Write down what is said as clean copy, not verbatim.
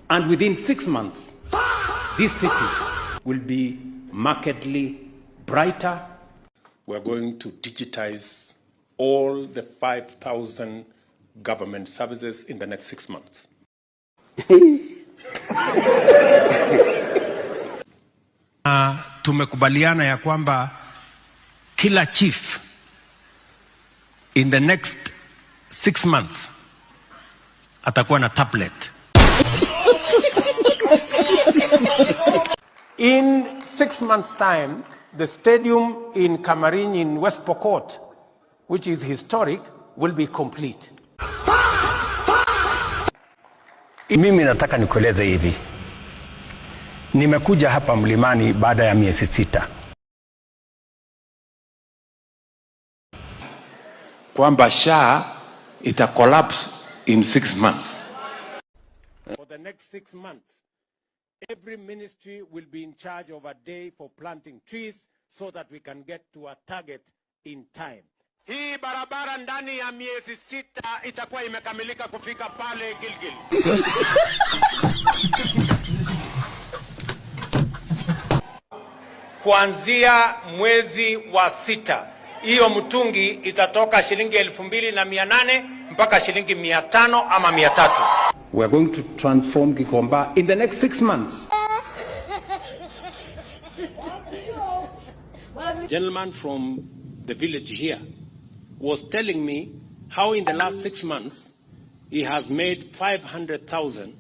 And within 6 months, this city will be markedly brighter. We're going to digitize all the 5,000 government services in the next 6 months. Tumekubaliana ya kwamba kila chief in the next 6 months atakuwa na tablet. In 6 months' time, the stadium in Kamarin in West Pokot, which is historic, will be complete. Mimi nataka nikueleze hivi. Nimekuja hapa mlimani baada ya miezi 6. Kwamba SHA ita collapse in 6 months. For the next 6 months, every ministry will be in charge of a day for planting trees so that we can get to a target in time. Hii barabara ndani ya miezi 6 itakuwa imekamilika kufika pale Gilgil. Kuanzia mwezi wa 6, hiyo mtungi itatoka shilingi 2,800 mpaka shilingi 500 ama 300. We are going to transform Gikomba in the next 6 months. A gentleman from the village here was telling me how in the last 6 months he has made 500,000